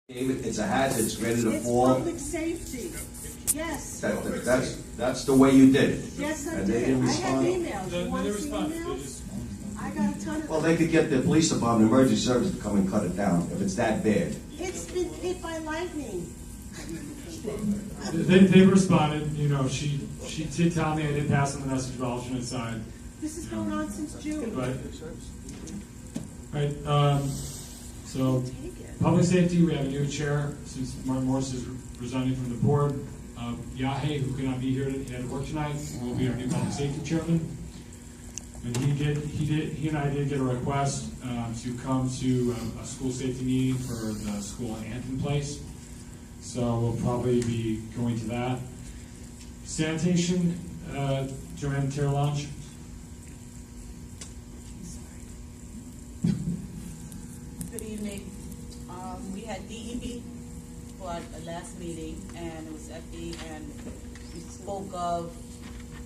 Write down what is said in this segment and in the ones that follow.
David, it's a hazard, it's ready to It's fall. public safety. Yes. That's the way you did it. Yes, I And they did. didn't I have respond. emails. You want to see emails? I got a ton of Well, them. they could get the police department, emergency service to come and cut it down if it's that bad. It's been hit by lightning. They responded, you know, she did tell me, I did pass on the message of alternate side. This is going on since June. Right, so, public safety, we have a new chair, since Martin Morris is resigning from the board. Yahe, who could not be here at work tonight, will be our new public safety chairman. And he and I did get a request to come to a school safety meeting for the school in Hampton Place. So we'll probably be going to that. Sanitation, Joanne Terrelonge. Good evening. We had DEP for our last meeting, and it was at and we spoke of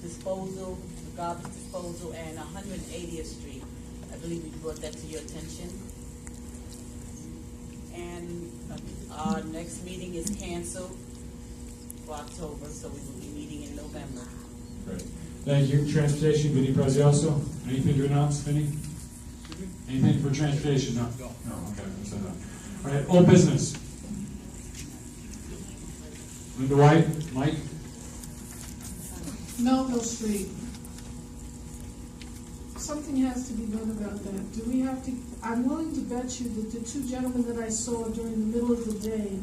disposal, the garbage disposal, and 180th Street. I believe we brought that to your attention. And our next meeting is canceled for October, so we will be meeting in November. Great. Thank you. Transportation, Vinnie Prezioso. Anything to announce, Vinnie? Anything for transportation? No. No, okay. I said that. All right, old business. Linda White, Mike? Melville Street. Something has to be done about that. Do we have to, I'm willing to bet you that the two gentlemen that I saw during the middle of the day,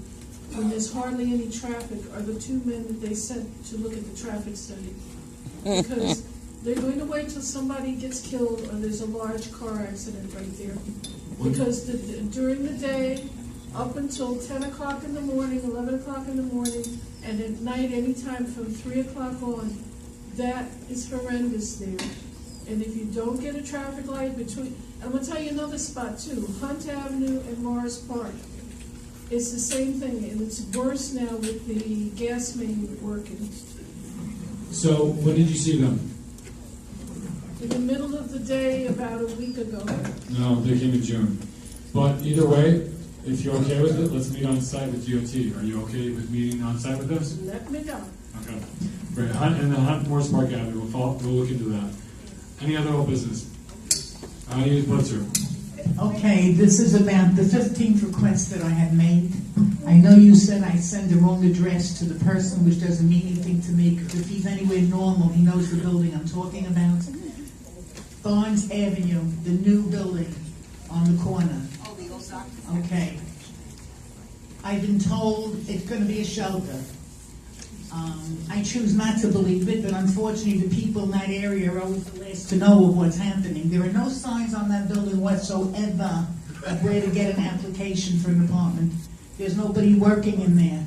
when there's hardly any traffic, are the two men that they sent to look at the traffic study. Because they're going to wait till somebody gets killed or there's a large car accident right there. Because during the day, up until 10 o'clock in the morning, 11 o'clock in the morning, and at night, anytime from 3 o'clock on, that is horrendous there. And if you don't get a traffic light between, I'm going to tell you another spot too, Hunt Avenue and Morris Park. It's the same thing, and it's worse now with the gas main working. So, when did you see them? In the middle of the day, about a week ago. No, they came in June. But either way, if you're okay with it, let's meet on site with DOT. Are you okay with meeting on site with us? Let me know. Okay. Great. And then Hunt Morris Park Avenue, we'll look into that. Any other old business? Use Blitzer. Okay, this is about the 15th request that I had made. I know you said I send the wrong address to the person, which doesn't mean anything to me, because if he's anywhere normal, he knows the building I'm talking about. Barnes Avenue, the new building on the corner. Oh, the old doctor. Okay. I've been told it's going to be a shelter. I choose not to believe it, but unfortunately the people in that area are always the last to know of what's happening. There are no signs on that building whatsoever of where to get an application for an apartment. There's nobody working in there.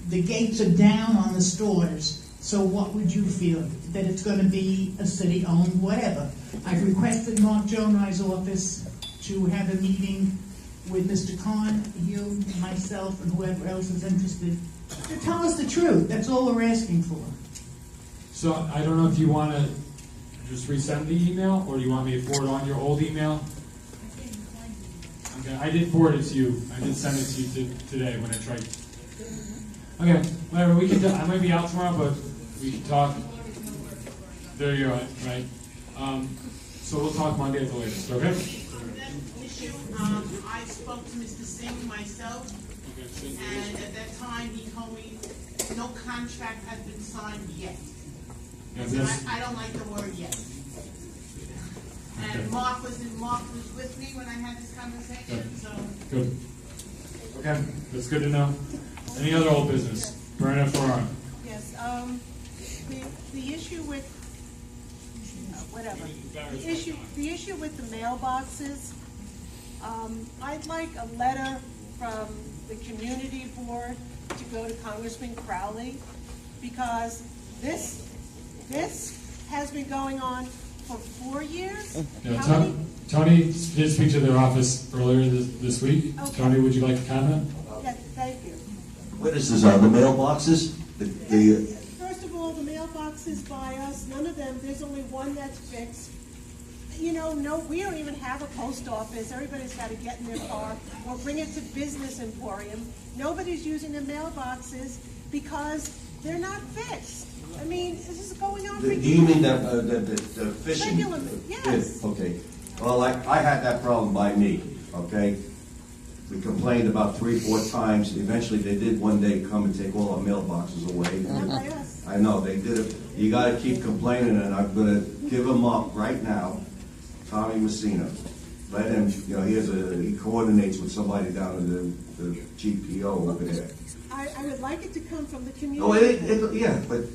The gates are down on the stores. So what would you feel? That it's going to be a city-owned whatever. I've requested Mark Jonai's office to have a meeting with Mr. Khan, you, myself, and whoever else is interested to tell us the truth. That's all we're asking for. So, I don't know if you want to just resend the email, or do you want me to forward on your old email? Okay, I did forward it to you. I did send it to you today when I tried. Okay, whatever, we can, I might be out tomorrow, but we can talk. There you are, right? So we'll talk Monday at the latest, okay? That issue, I spoke to Mr. Singh myself, and at that time he told me no contract has been signed yet. I don't like the word yet. And Okay. Mark was with me when I had this conversation, so. Good. Okay, that's good to know. Any other old business? Bernard Ferrara. Yes, the issue with, whatever, the issue with the mailboxes, I'd like a letter from the community board to go to Congressman Crowley, because this has been going on for 4 years. Yeah, How many? Tony did speak to their office earlier this week. Okay. Tony, would you like to comment? Yes, thank you. What is this, the mailboxes? The First of all, the mailboxes by us, none of them, there's only one that's fixed. you know, no, we don't even have a post office. Everybody's got to get in their car or bring it to Business Emporium. Nobody's using the mailboxes because they're not fixed. I mean, this is going on for Do years. you mean that, the fishing? Regularly, yes. Okay. Well, I had that problem by me, okay? We complained about 3, 4 times. Eventually, they did one day come and take all our mailboxes away. Not by us. I know, they did it. You gotta keep complaining, and I'm gonna give him up right now. Tommy Messina. Let him, you know, he coordinates with somebody down in the GPO over there. I would like it to come from the community. Oh, yeah, but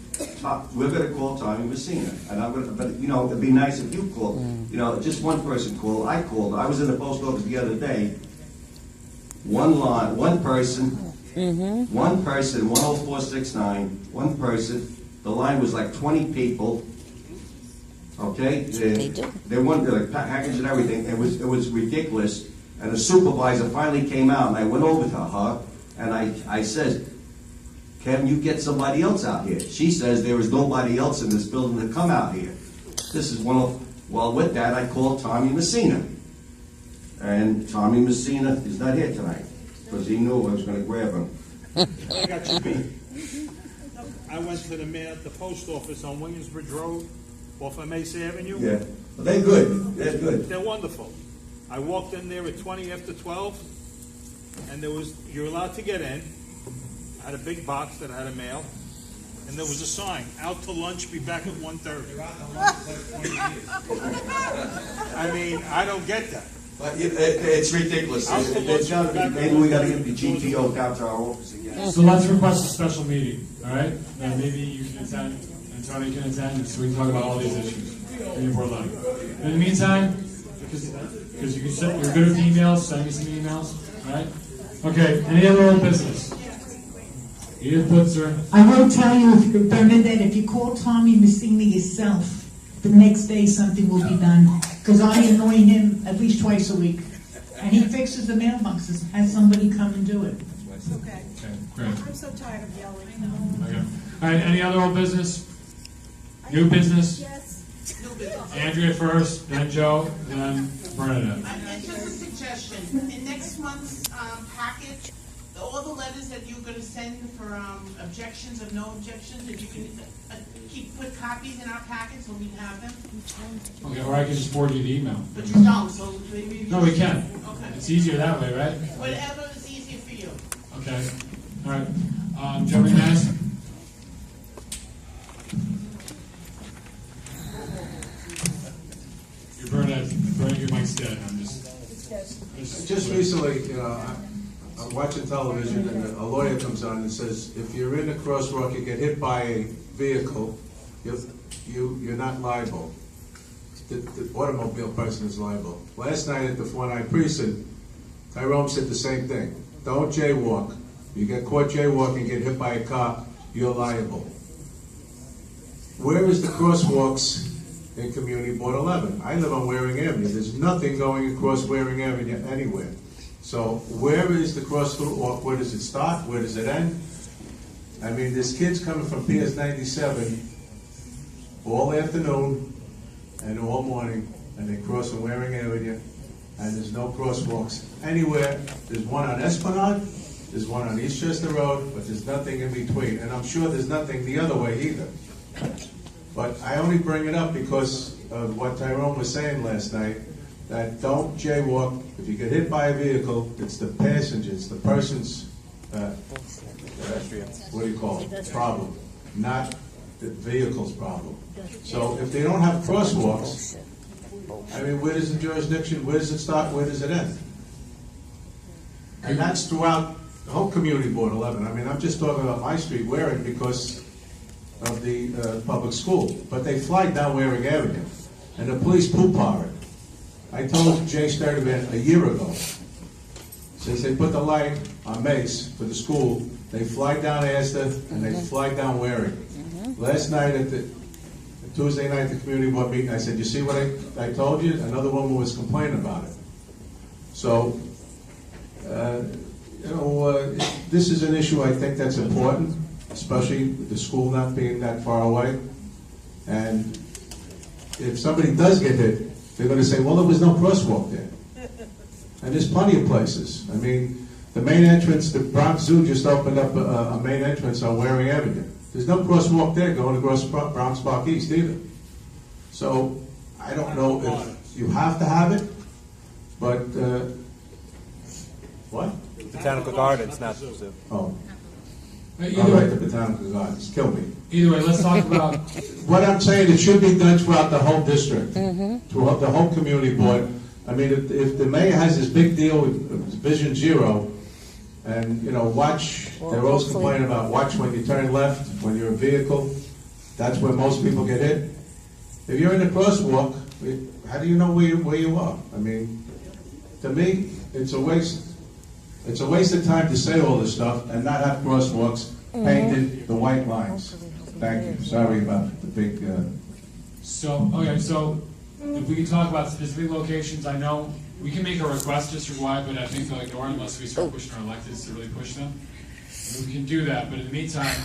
we're gonna call Tommy Messina, and but, you know, it'd be nice if you called. You know, just one person called, I called. I was in the post office the other day. One line, one person, 10469, one person. The line was like 20 people. Okay, they wanted like package and everything. It was ridiculous. And the supervisor finally came out, and I went over to her, and I said, "Can you get somebody else out here?" She says there is nobody else in this building to come out here. This is well, with that, I called Tommy Messina. And Tommy Messina is not here tonight, because he knew I was going to grab him. I got you beat. I went to the post office on Williamsbridge Road, off of Mesa Avenue. Yeah, but they're good. They're good. They're wonderful. I walked in there at 20 after 12, and you're allowed to get in. I had a big box that I had to mail, and there was a sign, out to lunch, be back at 1:30. I mean, I don't get that. But it's ridiculous. Maybe we got to get the GTO down to our office again. So let's request a special meeting, all right? And maybe you can attend, and Tony can attend, so we can talk about all these issues in your board letter. In the meantime, because you can you're good with emails, send me some emails, all right? Okay, any other old business? Edith Blitzer. I will tell you, Bernadette, if you call Tommy Messina yourself, the next day something will be done. Because I annoy him at least twice a week. And he fixes the mailboxes, has somebody come and do it. Okay. Okay, great. I'm so tired of yelling. Okay. All right, any other old business? New business? Yes. Andrea first, then Joe, then Bernadette. And just a suggestion, in next month's package, all the letters that you're gonna send for objections or no objections, if you can put copies in our packet so we have them. Okay, or I can just forward you the email. But you don't, so maybe. No, we can. Okay. It's easier that way, right? Whatever is easier for you. Okay. All right. Joe McManus? You're burning your mic's dead. I'm Just recently, you know, I'm watching television and a lawyer comes on and says, if you're in a crosswalk, you get hit by a vehicle, you're not liable. The automobile person is liable. Last night at the 4-9 precinct, Tyrone said the same thing. Don't jaywalk. You get caught jaywalking, get hit by a car, you're liable. Where is the crosswalks in Community Board 11? I live on Waring Avenue. There's nothing going across Waring Avenue anywhere. So where is the crosswalk? Where does it start? Where does it end? I mean, there's kids coming from PS 97 all afternoon and all morning, and they cross on Waring Avenue, and there's no crosswalks anywhere. There's one on Esplanade, there's one on Eastchester Road, but there's nothing in between. And I'm sure there's nothing the other way either. But I only bring it up because of what Tyrone was saying last night, that don't jaywalk. If you get hit by a vehicle, it's the passenger, it's the person's, what do you call it, problem, not the vehicle's problem. So if they don't have crosswalks, I mean, where does the jurisdiction, where does it start, where does it end? And that's throughout the whole Community Board 11. I mean, I'm just talking about my street, Waring, because of the public school. But they fly down Waring Avenue, and the police poop-are it. I told Jay Sturdivant a year ago, since they put the light on Mace for the school, they fly down Astor and they fly down Waring. Last night at the Tuesday night at the community board meeting, I said, you see what I told you? Another woman was complaining about it. So, this is an issue I think that's important, especially with the school not being that far away. And if somebody does get hit, they're gonna say, well, there was no crosswalk there. And there's plenty of places. I mean, the main entrance, the Bronx Zoo just opened up a main entrance on Waring Avenue. There's no crosswalk there going across Bronx Park East either. So, I don't know if you have to have it, but, what? Botanical Gardens, not the zoo. Oh, Either all right, way, the Botanical Gardens, kill me. either way, let's talk about, What I'm saying, it should be done throughout the whole district, throughout the whole community board. I mean, if the mayor has this big deal with Vision Zero, and, you know, watch, they're always complaining about watch when you turn left, when you're a vehicle, that's where most people get hit. If you're in a crosswalk, how do you know where you are? I mean, to me, it's a waste of time to say all this stuff and not have crosswalks painted the white lines. Thank you, sorry about the big, so if we can talk about specific locations, I know we can make a request district-wide, but I think like Nora, unless we start pushing our electeds to really push them, we can do that. But in the meantime,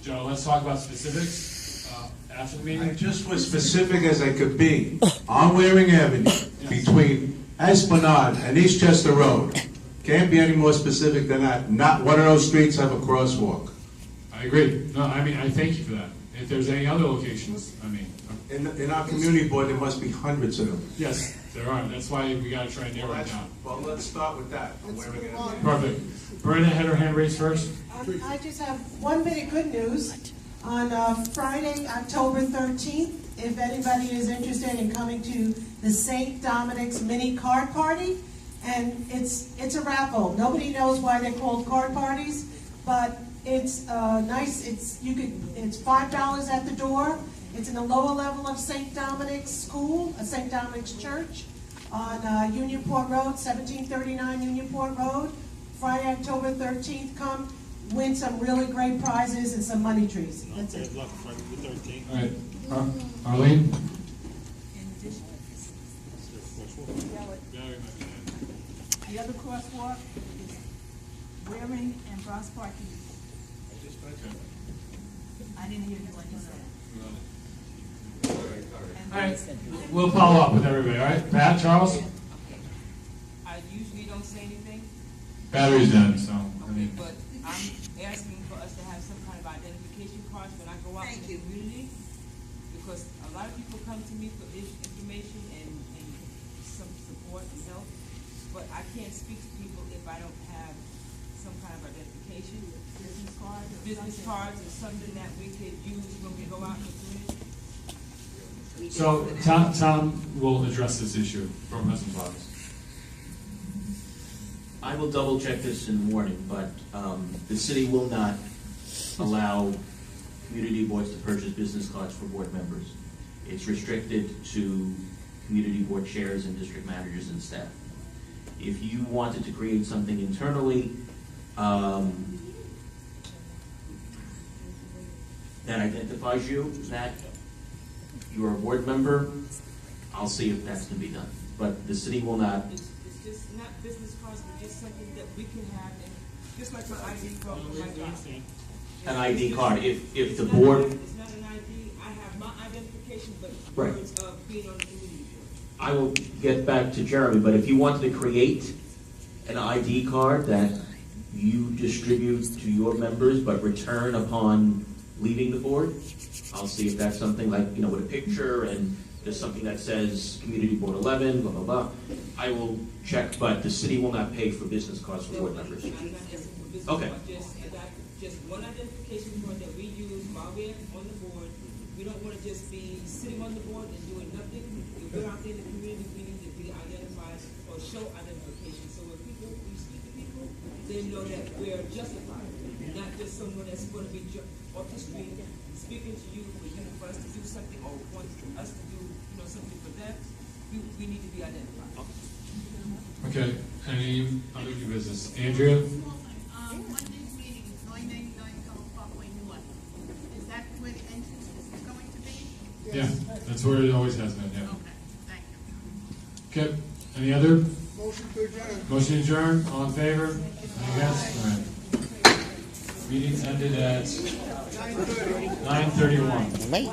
Joe, let's talk about specifics after the I meeting. just was specific as I could be on Waring Avenue between Esplanade and Eastchester Road. Can't be any more specific than that. Not one of those streets have a crosswalk. I agree. No, I mean, I thank you for that. If there's any other locations, I mean, In our community board, there must be hundreds of them. yes, there are. That's why we gotta try and narrow it down. Well, let's start with that. on Waring Avenue. Perfect. Brenda had her hand raised first. I just have one bit of good news. On Friday, October 13th, if anybody is interested in coming to the St. Dominic's mini card party, and it's a raffle. Nobody knows why they're called card parties, but it's nice. It's $5 at the door. It's in the lower level of St. Dominic's School, St. Dominic's Church, on Unionport Road, 1739 Unionport Road. Friday, October 13th. Come win some really great prizes and some money trees. That's it. All right. Arlene? The other crosswalk is Waring and Bronx Park East. I didn't hear you when you said it. All right. We'll follow up with everybody, all right? Pat, Charles? I usually don't say anything, Battery's dead, so, I mean. but I'm asking for us to have some kind of identification cards when I go out in the community, because a lot of people come to me for information and some support and help, but I can't speak to people if I don't have some kind of identification. Business cards is something that we could use when we go out in the community. So Tom will address this issue from President's office. I will double check this in the morning, but the city will not allow community boards to purchase business cards for board members. It's restricted to community board chairs and district managers and staff. If you wanted to create something internally that identifies you, that you're a board member, I'll see if that's going to be done. But the city will not. It's just not business cards, but just something that we can have, and just like my ID card for my job. An ID card, if the board. It's not an ID, I have my identification, but Right. words of being on the community board. I will get back to Jeremy, but if you wanted to create an ID card that you distribute to your members but return upon leaving the board, I'll see if that's something like, with a picture and there's something that says Community Board 11, blah, blah, blah. I will check, but the city will not pay for business cards for board members. I'm not asking for business, Okay. but just one identification card that we use while we're on the board. We don't want to just be sitting on the board and doing nothing. If we're out there in the community, we need to be identified or show identification. So when we speak to people, they know that we're justified, not just someone that's going to be off the street speaking to you for us to do something or want us to do something for them. We need to be identified. Okay, any other new business? Andrea? Monday's meeting is 999 South Parkway North. Is that where the entrance is going to be? Yeah, that's where it always has been, yeah. Okay, thank you. Okay, any other? Motion to adjourn. Motion to adjourn, all in favor? Any against? All right. Meeting ended at 9:31. Late.